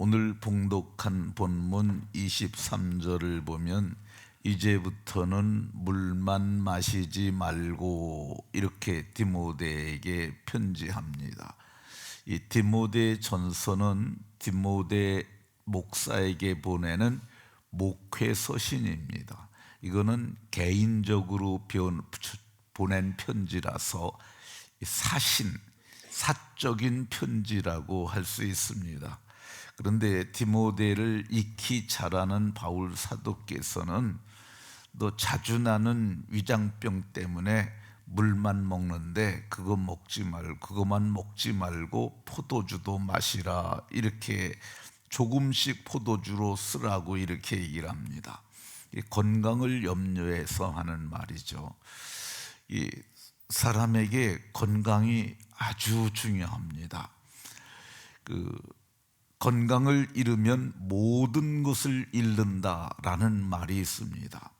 오늘 봉독한 본문 23절을 보면 이제부터는 물만 마시지 말고 이렇게 디모데에게 편지합니다. 이 디모데 전서는 디모데 목사에게 보내는 목회 서신입니다. 이거는 개인적으로 보낸 편지라서 사적인 편지라고 할 수 있습니다. 그런데 디모데를 익히 잘 아는 바울 사도께서는 너 자주 나는 위장병 때문에 물만 먹는데 그것만 먹지 말고 포도주도 마시라, 이렇게 조금씩 포도주로 쓰라고 이렇게 얘기를 합니다. 건강을 염려해서 하는 말이죠. 이 사람에게 건강이 아주 중요합니다. 건강을 잃으면 모든 것을 잃는다라는 말이 있습니다.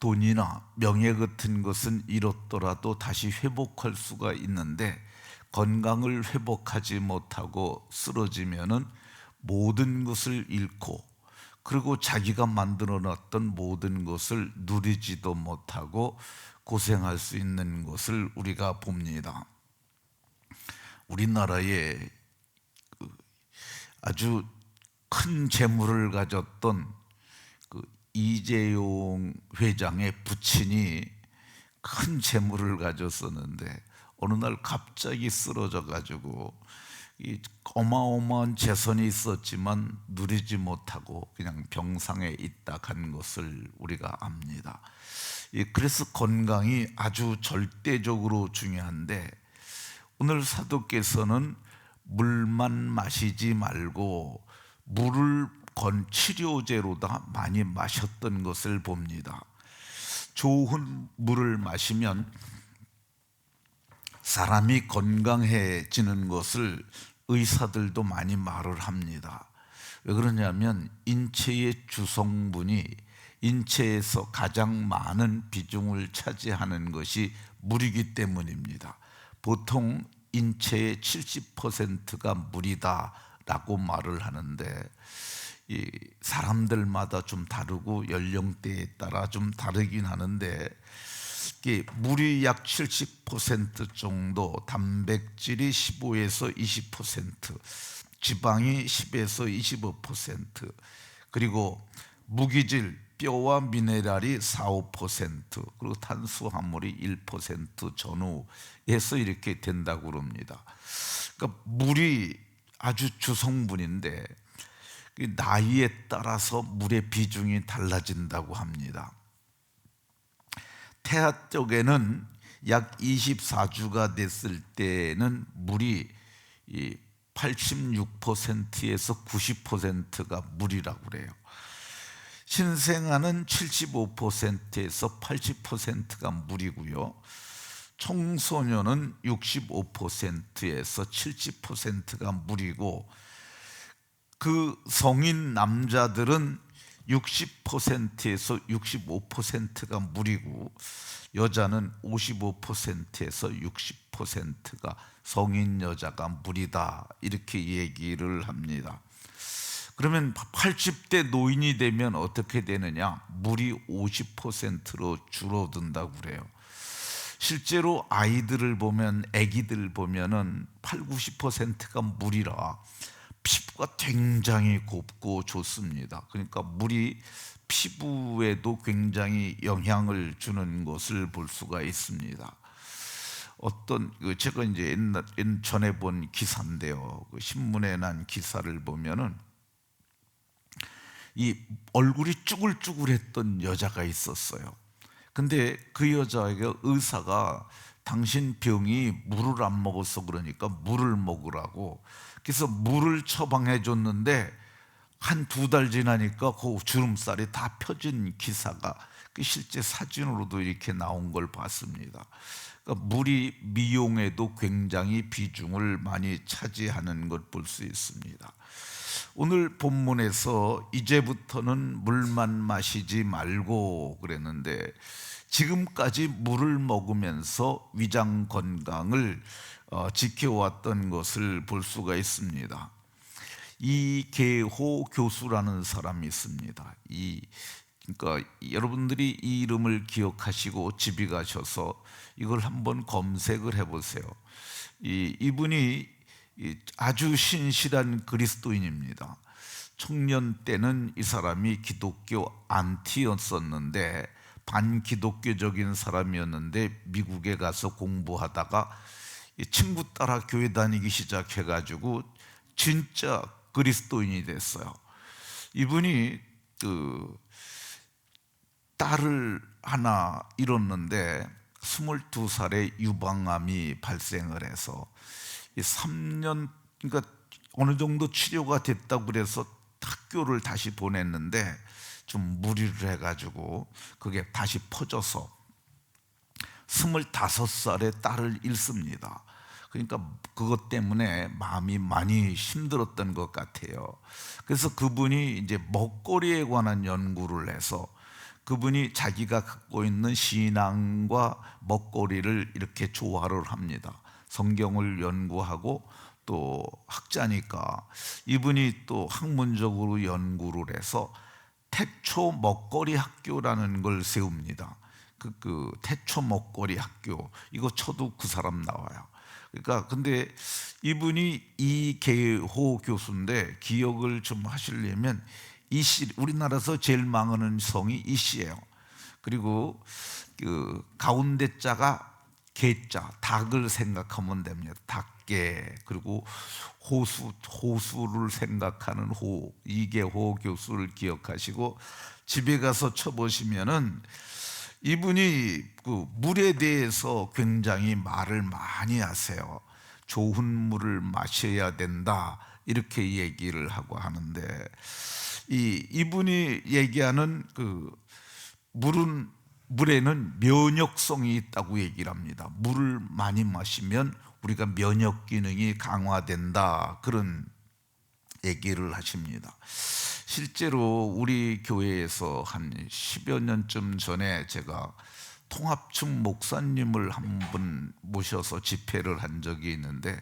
돈이나 명예 같은 것은 잃었더라도 다시 회복할 수가 있는데 건강을 회복하지 못하고 쓰러지면은 모든 것을 잃고, 그리고 자기가 만들어 놨던 모든 것을 누리지도 못하고 고생할 수 있는 것을 우리가 봅니다. 우리나라에 아주 큰 재물을 가졌던 이재용 회장의 부친이 큰 재물을 가졌었는데 어느 날 갑자기 쓰러져 가지고 이 어마어마한 재산이 있었지만 누리지 못하고 그냥 병상에 있다 간 것을 우리가 압니다. 그래서 건강이 아주 절대적으로 중요한데 오늘 사도께서는 물만 마시지 말고 물을 치료제로다 많이 마셨던 것을 봅니다. 좋은 물을 마시면 사람이 건강해지는 것을 의사들도 많이 말을 합니다. 왜 그러냐면 인체의 주성분이 인체에서 가장 많은 비중을 차지하는 것이 물이기 때문입니다. 보통 인체의 70%가 물이다라고 말을 하는데 이 사람들마다 좀 다르고 연령대에 따라 좀 다르긴 하는데 물이 약 70% 정도, 단백질이 15에서 20%, 지방이 10에서 25%, 그리고 무기질, 뼈와 미네랄이 4, 5%, 그리고 탄수화물이 1% 전후에서 이렇게 된다고 그럽니다. 그러니까 물이 아주 주성분인데 나이에 따라서 물의 비중이 달라진다고 합니다. 태아 쪽에는 약 24주가 됐을 때는 물이 86%에서 90%가 물이라고 그래요. 신생아는 75%에서 80%가 물이고요. 청소년은 65%에서 70%가 물이고, 그 성인 남자들은 60%에서 65%가 물이고, 여자는 55%에서 60%가 성인 여자가 물이다, 이렇게 얘기를 합니다. 그러면 80대 노인이 되면 어떻게 되느냐? 물이 50%로 줄어든다고 그래요. 실제로 아이들을 보면, 아기들 보면은 80~90%가 물이라 피부가 굉장히 곱고 좋습니다. 그러니까 물이 피부에도 굉장히 영향을 주는 것을 볼 수가 있습니다. 제가 이제 전에 본 기사인데요. 신문에 난 기사를 보면은 이 얼굴이 쭈글쭈글했던 여자가 있었어요. 근데 그 여자에게 의사가 당신 병이 물을 안 먹어서 그러니까 물을 먹으라고, 그래서 물을 처방해 줬는데 한 2달 지나니까 그 주름살이 다 펴진 기사가 실제 사진으로도 이렇게 나온 걸 봤습니다. 그러니까 물이 미용에도 굉장히 비중을 많이 차지하는 걸 볼 수 있습니다. 오늘 본문에서 이제부터는 물만 마시지 말고 그랬는데, 지금까지 물을 먹으면서 위장 건강을 지켜왔던 것을 볼 수가 있습니다. 이계호 교수라는 사람이 있습니다. 그러니까 여러분들이 이 이름을 기억하시고 집에 가셔서 이걸 한번 검색을 해보세요. 이분이 아주 신실한 그리스도인입니다. 청년 때는 이 사람이 기독교 안티였었는데, 반기독교적인 사람이었는데 미국에 가서 공부하다가 이 친구 따라 교회 다니기 시작해가지고 진짜 그리스도인이 됐어요. 이분이 딸을 하나 잃었는데 22살에 유방암이 발생을 해서 3년, 그러니까 어느 정도 치료가 됐다고 그래서 학교를 다시 보냈는데 좀 무리를 해가지고 그게 다시 퍼져서 25살에 딸을 잃습니다. 그러니까 그것 때문에 마음이 많이 힘들었던 것 같아요. 그래서 그분이 이제 먹거리에 관한 연구를 해서 그분이 자기가 갖고 있는 신앙과 먹거리를 이렇게 조화를 합니다. 성경을 연구하고 또 학자니까 이분이 또 학문적으로 연구를 해서 태초 먹거리 학교라는 걸 세웁니다. 그 태초 먹거리 학교, 이거 쳐도 그 사람 나와요. 그러니까 근데 이분이 이계호 교수인데, 기억을 좀 하시려면 이씨, 우리나라에서 제일 망하는 성이 이씨예요. 그리고 그 가운데 자가 개자, 닭을 생각하면 됩니다. 닭개. 그리고 호수를 생각하는 호, 이계호 교수를 기억하시고 집에 가서 쳐보시면은 이분이 그 물에 대해서 굉장히 말을 많이 하세요. 좋은 물을 마셔야 된다, 이렇게 얘기를 하고 하는데, 이분이 얘기하는 그 물에는 면역성이 있다고 얘기를 합니다. 물을 많이 마시면 우리가 면역 기능이 강화된다, 그런 얘기를 하십니다. 실제로 우리 교회에서 한 10여 년쯤 전에 제가 통합충 목사님을 한 분 모셔서 집회를 한 적이 있는데,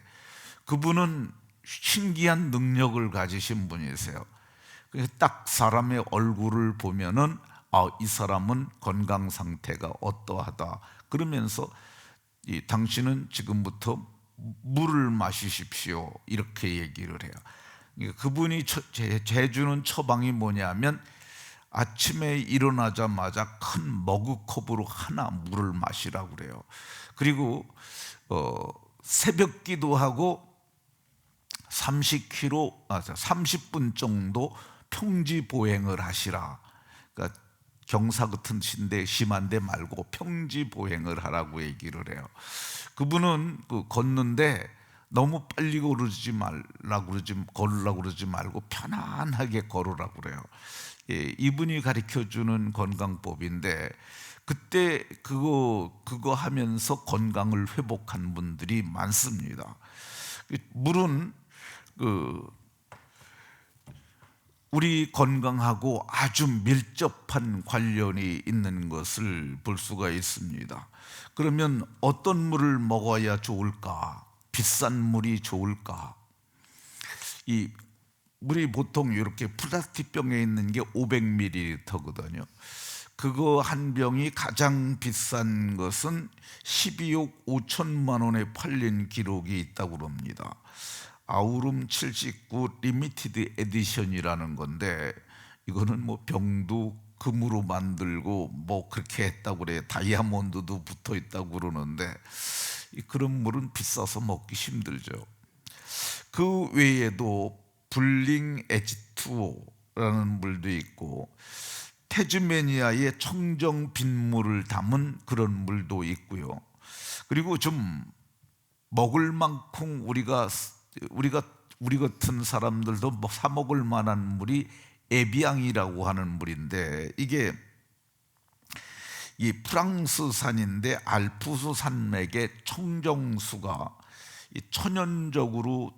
그분은 신기한 능력을 가지신 분이세요. 딱 사람의 얼굴을 보면은 이 사람은 건강 상태가 어떠하다 그러면서 당신은 지금부터 물을 마시십시오, 이렇게 얘기를 해요. 그분이 제주는 처방이 뭐냐면 아침에 일어나자마자 큰 머그컵으로 하나 물을 마시라고 그래요. 그리고 새벽 기도하고 30분 정도 평지 보행을 하시라. 그러니까 경사 같은 신데 심한데 말고 평지 보행을 하라고 얘기를 해요. 그분은 걷는데 너무 빨리 걸으라고 그러지 말고 편안하게 걸으라고 그래요. 이분이 가르쳐주는 건강법인데, 그때 그거 하면서 건강을 회복한 분들이 많습니다. 물은 우리 건강하고 아주 밀접한 관련이 있는 것을 볼 수가 있습니다. 그러면 어떤 물을 먹어야 좋을까? 비싼 물이 좋을까? 이 물이 보통 이렇게 플라스틱 병에 있는 게 500ml거든요. 그거 한 병이 가장 비싼 것은 12억 5천만 원에 팔린 기록이 있다고 합니다. 아우름 79 리미티드 에디션이라는 건데, 이거는 뭐 병도 금으로 만들고 뭐 그렇게 했다고 그래요. 다이아몬드도 붙어 있다고 그러는데, 그런 물은 비싸서 먹기 힘들죠. 그 외에도 블링 H2O라는 물도 있고, 태즈메니아의 청정 빗물을 담은 그런 물도 있고요. 그리고 좀 먹을 만큼 우리 같은 사람들도 사 먹을 만한 물이 에비앙이라고 하는 물인데, 이게 이 프랑스산인데 알프스 산맥의 청정수가 천연적으로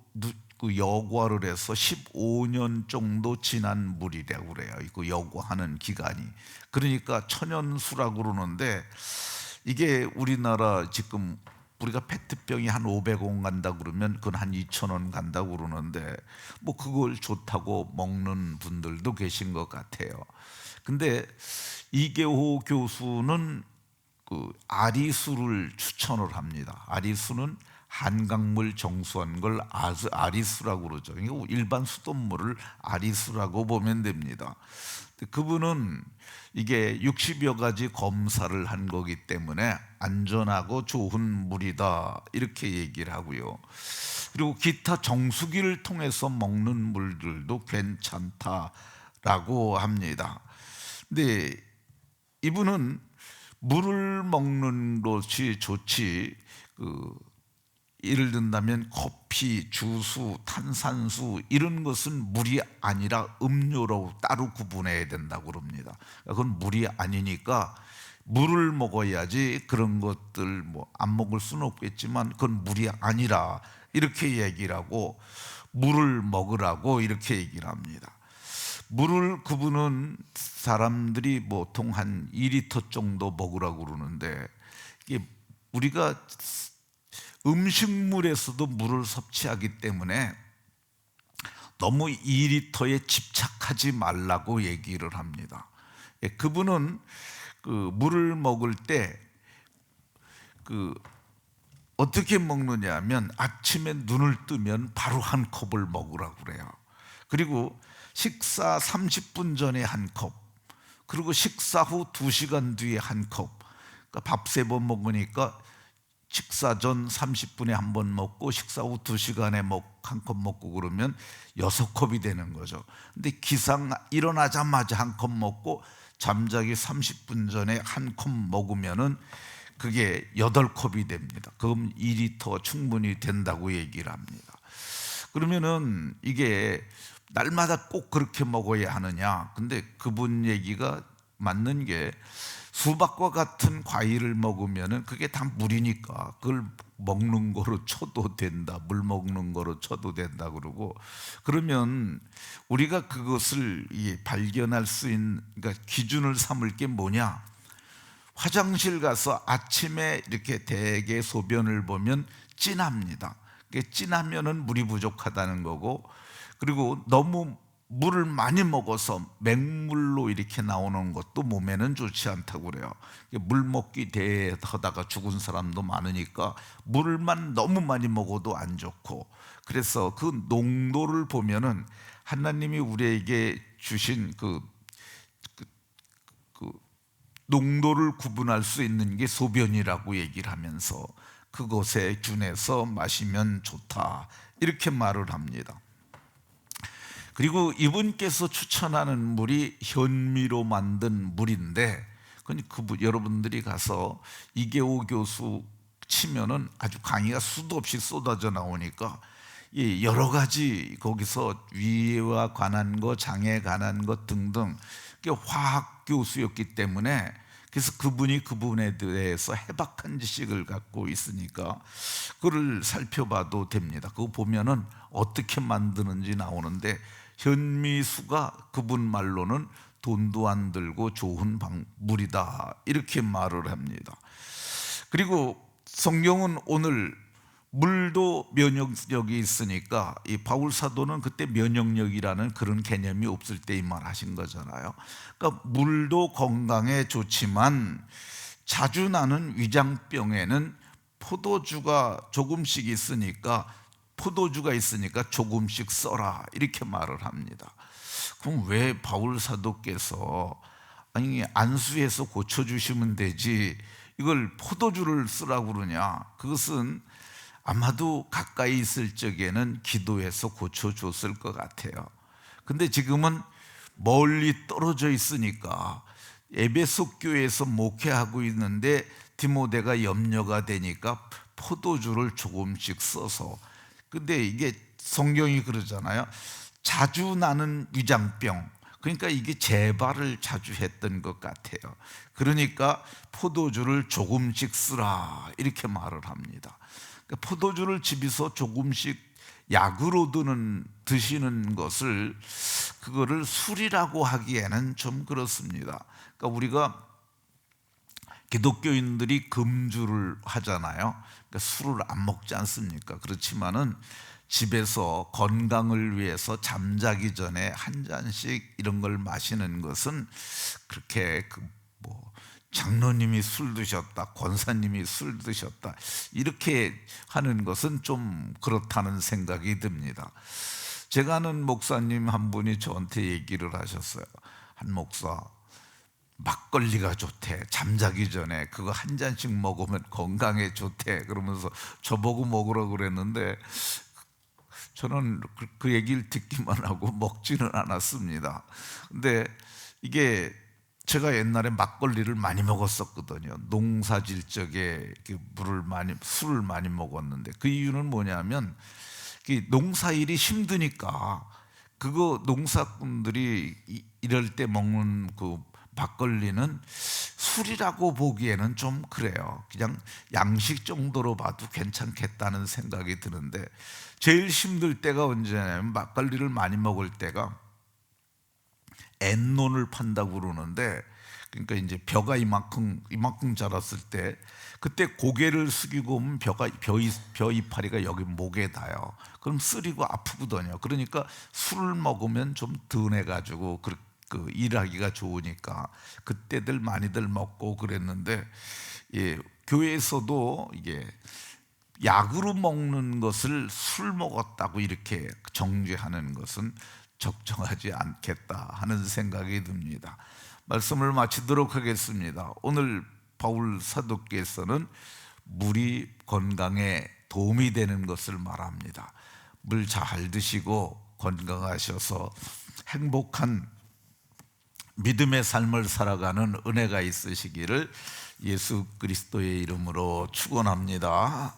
여과를 해서 15년 정도 지난 물이라고 그래요. 이거 여과하는 기간이. 그러니까 천연수라고 그러는데, 이게 우리나라 지금 우리가 페트병이 한 500원 간다 그러면 그건 한 2,000원 간다고 그러는데 뭐 그걸 좋다고 먹는 분들도 계신 것 같아요. 근데 이계호 교수는 그 아리수를 추천을 합니다. 아리수는 한강물 정수한 걸 아리수라고 그러죠. 일반 수돗물을 아리수라고 보면 됩니다. 그분은 이게 60여 가지 검사를 한 거기 때문에 안전하고 좋은 물이다 이렇게 얘기를 하고요. 그리고 기타 정수기를 통해서 먹는 물들도 괜찮다라고 합니다. 근데 이분은 물을 먹는 것이 좋지, 예를 든다면 커피, 주스, 탄산수 이런 것은 물이 아니라 음료로 따로 구분해야 된다고 그럽니다. 그건 물이 아니니까 물을 먹어야지 그런 것들 뭐 안 먹을 수는 없겠지만 그건 물이 아니라 이렇게 얘기를 하고 물을 먹으라고 이렇게 얘기를 합니다. 물을 그분은 사람들이 보통 한 2리터 정도 먹으라고 그러는데 이게 우리가 음식물에서도 물을 섭취하기 때문에 너무 2리터에 집착하지 말라고 얘기를 합니다. 그분은 그 물을 먹을 때 어떻게 먹느냐 하면 아침에 눈을 뜨면 바로 한 컵을 먹으라고 그래요. 그리고 식사 30분 전에 한 컵, 그리고 식사 후 2시간 뒤에 한 컵. 그러니까 밥 3번 먹으니까 식사 전 30분에 한 번 먹고 식사 후 2시간에 한 컵 먹고 그러면 6컵이 되는 거죠. 근데 기상 일어나자마자 한 컵 먹고 잠자기 30분 전에 한 컵 먹으면은 그게 8컵이 됩니다. 그럼 2리터 충분히 된다고 얘기를 합니다. 그러면은 이게 날마다 꼭 그렇게 먹어야 하느냐? 근데 그분 얘기가 맞는 게 수박과 같은 과일을 먹으면은 그게 다 물이니까 그걸 먹는 거로 쳐도 된다. 물 먹는 거로 쳐도 된다 그러고, 그러면 우리가 그것을 발견할 수 있는, 그러니까 기준을 삼을 게 뭐냐? 화장실 가서 아침에 이렇게 대개 소변을 보면 진합니다. 진하면은 물이 부족하다는 거고, 그리고 너무 물을 많이 먹어서 맹물로 이렇게 나오는 것도 몸에는 좋지 않다고 그래요. 물 먹기 대하다가 죽은 사람도 많으니까 물만 너무 많이 먹어도 안 좋고, 그래서 그 농도를 보면은 하나님이 우리에게 주신 그 농도를 구분할 수 있는 게 소변이라고 얘기를 하면서 그것에 준해서 마시면 좋다 이렇게 말을 합니다. 그리고 이분께서 추천하는 물이 현미로 만든 물인데, 여러분들이 가서 이계호 교수 치면은 아주 강의가 수도 없이 쏟아져 나오니까 여러 가지 거기서 위와 관한 것, 장에 관한 것 등등, 화학 교수였기 때문에, 그래서 그분이 그분에 대해서 해박한 지식을 갖고 있으니까 그걸 살펴봐도 됩니다. 그거 보면은 어떻게 만드는지 나오는데, 현미수가 그분 말로는 돈도 안 들고 좋은 물이다 이렇게 말을 합니다. 그리고 성경은 오늘 물도 면역력이 있으니까, 이 바울 사도는 그때 면역력이라는 그런 개념이 없을 때 이 말 하신 거잖아요. 그러니까 물도 건강에 좋지만 자주 나는 위장병에는 포도주가 있으니까 조금씩 써라 이렇게 말을 합니다. 그럼 왜 바울 사도께서 아니 안수해서 고쳐주시면 되지 이걸 포도주를 쓰라고 그러냐? 그것은 아마도 가까이 있을 적에는 기도해서 고쳐줬을 것 같아요. 근데 지금은 멀리 떨어져 있으니까 에베소 교회에서 목회하고 있는데 디모데가 염려가 되니까 포도주를 조금씩 써서, 근데 이게 성경이 그러잖아요. 자주 나는 위장병, 그러니까 이게 재발을 자주 했던 것 같아요. 그러니까 포도주를 조금씩 쓰라 이렇게 말을 합니다. 그러니까 포도주를 집에서 조금씩 약으로 드시는 것을, 그거를 술이라고 하기에는 좀 그렇습니다. 그러니까 우리가 기독교인들이 금주를 하잖아요. 그러니까 술을 안 먹지 않습니까? 그렇지만은 집에서 건강을 위해서 잠자기 전에 한 잔씩 이런 걸 마시는 것은 그렇게 뭐 장로님이 술 드셨다, 권사님이 술 드셨다 이렇게 하는 것은 좀 그렇다는 생각이 듭니다. 제가 아는 목사님 한 분이 저한테 얘기를 하셨어요. 한 목사, 막걸리가 좋대. 잠자기 전에 그거 한 잔씩 먹으면 건강에 좋대. 그러면서 저보고 먹으라고 그랬는데 저는 그 얘기를 듣기만 하고 먹지는 않았습니다. 근데 이게 제가 옛날에 막걸리를 많이 먹었었거든요. 농사질 적에 술을 많이 먹었는데 그 이유는 뭐냐면 농사일이 힘드니까 그거 농사꾼들이 이럴 때 먹는 그 막걸리는 술이라고 보기에는 좀 그래요. 그냥 양식 정도로 봐도 괜찮겠다는 생각이 드는데 제일 힘들 때가 언제냐면 막걸리를 많이 먹을 때가 앤논을 판다고 그러는데 그러니까 이제 벼가 이만큼 자랐을 때 그때 고개를 숙이고 보면 벼 이파리가 여기 목에 닿아요. 그럼 쓰리고 아프거든요. 그러니까 술을 먹으면 좀 든해가지고 일하기가 좋으니까 그때들 많이들 먹고 그랬는데 교회에서도 이게 약으로 먹는 것을 술 먹었다고 이렇게 정죄하는 것은 적정하지 않겠다 하는 생각이 듭니다. 말씀을 마치도록 하겠습니다. 오늘 바울 사도께서는 물이 건강에 도움이 되는 것을 말합니다. 물 잘 드시고 건강하셔서 행복한 믿음의 삶을 살아가는 은혜가 있으시기를 예수 그리스도의 이름으로 축원합니다.